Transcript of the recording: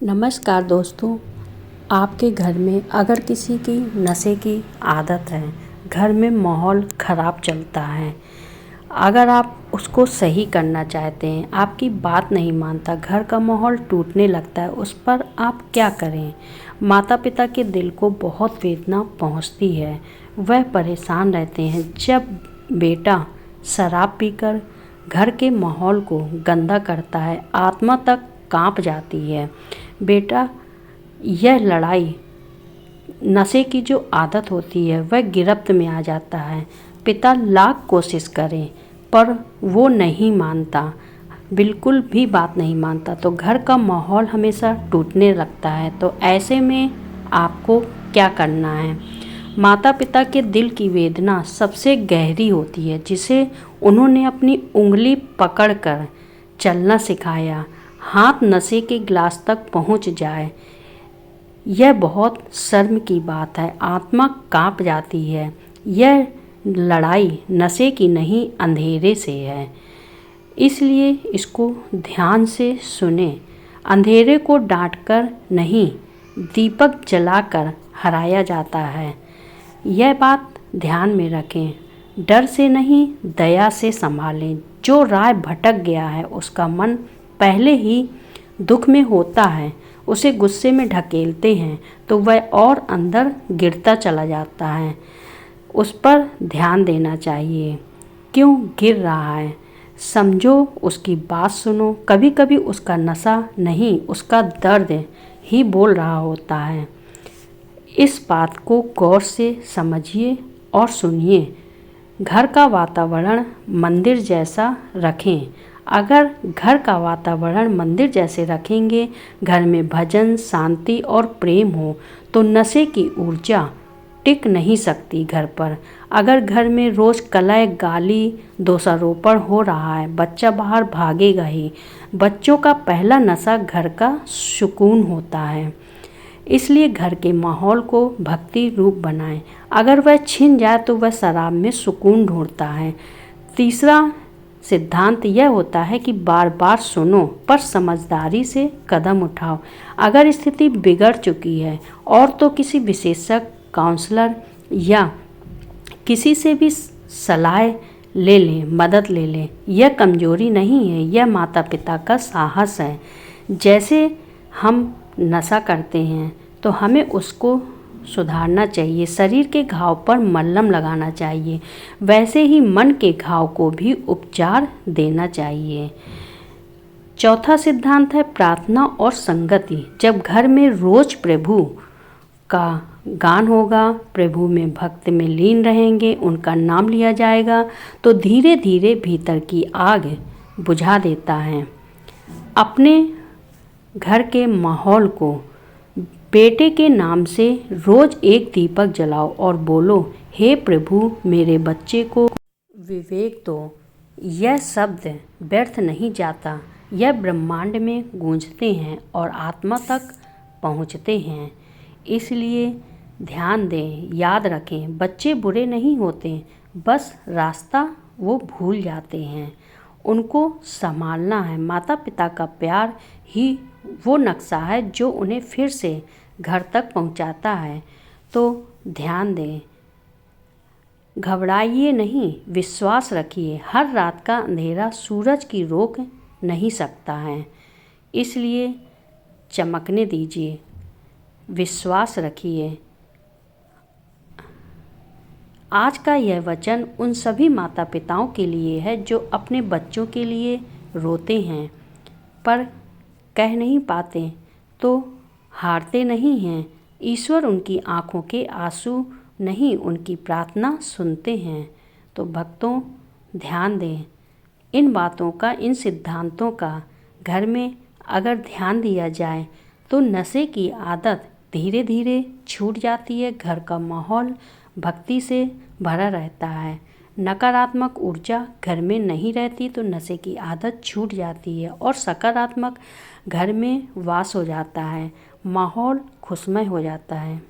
नमस्कार दोस्तों। आपके घर में अगर किसी की नशे की आदत है, घर में माहौल ख़राब चलता है, अगर आप उसको सही करना चाहते हैं, आपकी बात नहीं मानता, घर का माहौल टूटने लगता है, उस पर आप क्या करें? माता पिता के दिल को बहुत वेदना पहुंचती है। वह परेशान रहते हैं जब बेटा शराब पीकर घर के माहौल को गंदा करता है, आत्मा तक कांप जाती है। बेटा, यह लड़ाई नशे की जो आदत होती है वह गिरफ्त में आ जाता है। पिता लाख कोशिश करें पर वो नहीं मानता, बिल्कुल भी बात नहीं मानता, तो घर का माहौल हमेशा टूटने लगता है। तो ऐसे में आपको क्या करना है? माता पिता के दिल की वेदना सबसे गहरी होती है, जिसे उन्होंने अपनी उंगली पकड़कर चलना सिखाया, हाथ नशे के गिलास तक पहुंच जाए, यह बहुत शर्म की बात है। आत्मा कांप जाती है। यह लड़ाई नशे की नहीं, अंधेरे से है। इसलिए इसको ध्यान से सुने। अंधेरे को डांटकर नहीं, दीपक जलाकर हराया जाता है। यह बात ध्यान में रखें। डर से नहीं, दया से संभालें। जो राह भटक गया है उसका मन पहले ही दुख में होता है, उसे गुस्से में ढकेलते हैं तो वह और अंदर गिरता चला जाता है। उस पर ध्यान देना चाहिए। क्यों गिर रहा है, समझो, उसकी बात सुनो। कभी कभी उसका नशा नहीं, उसका दर्द ही बोल रहा होता है। इस बात को गौर से समझिए और सुनिए। घर का वातावरण मंदिर जैसा रखें। अगर घर का वातावरण मंदिर जैसे रखेंगे, घर में भजन, शांति और प्रेम हो, तो नशे की ऊर्जा टिक नहीं सकती घर पर। अगर घर में रोज़ कलह, गाली, दोषारोपण हो रहा है, बच्चा बाहर भागेगा ही। बच्चों का पहला नशा घर का सुकून होता है। इसलिए घर के माहौल को भक्ति रूप बनाएं। अगर वह छिन जाए तो वह शराब में सुकून ढूंढता है। तीसरा सिद्धांत यह होता है कि बार बार सुनो पर समझदारी से कदम उठाओ। अगर स्थिति बिगड़ चुकी है और तो किसी विशेषज्ञ, काउंसलर या किसी से भी सलाह ले लें, मदद ले लें। यह कमजोरी नहीं है, यह माता पिता का साहस है। जैसे हम नशा करते हैं तो हमें उसको सुधारना चाहिए। शरीर के घाव पर मलहम लगाना चाहिए, वैसे ही मन के घाव को भी उपचार देना चाहिए। चौथा सिद्धांत है प्रार्थना और संगति। जब घर में रोज प्रभु का गान होगा, प्रभु में भक्ति में लीन रहेंगे, उनका नाम लिया जाएगा, तो धीरे धीरे भीतर की आग बुझा देता है। अपने घर के माहौल को बेटे के नाम से रोज एक दीपक जलाओ और बोलो, हे प्रभु, मेरे बच्चे को विवेक दो। यह शब्द व्यर्थ नहीं जाता, यह ब्रह्मांड में गूंजते हैं और आत्मा तक पहुंचते हैं। इसलिए ध्यान दें, याद रखें, बच्चे बुरे नहीं होते, बस रास्ता वो भूल जाते हैं। उनको संभालना है। माता पिता का प्यार ही वो नक्शा है जो उन्हें फिर से घर तक पहुंचाता है। तो ध्यान दें, घबराइए नहीं, विश्वास रखिए। हर रात का अंधेरा सूरज की रोक नहीं सकता है, इसलिए चमकने दीजिए, विश्वास रखिए। आज का यह वचन उन सभी माता पिताओं के लिए है जो अपने बच्चों के लिए रोते हैं पर कह नहीं पाते, तो हारते नहीं हैं। ईश्वर उनकी आंखों के आंसू नहीं, उनकी प्रार्थना सुनते हैं। तो भक्तों, ध्यान दें इन बातों का, इन सिद्धांतों का। घर में अगर ध्यान दिया जाए तो नशे की आदत धीरे धीरे छूट जाती है। घर का माहौल भक्ति से भरा रहता है। नकारात्मक ऊर्जा घर में नहीं रहती, तो नशे की आदत छूट जाती है और सकारात्मक घर में वास हो जाता है। माहौल खुशमय हो जाता है।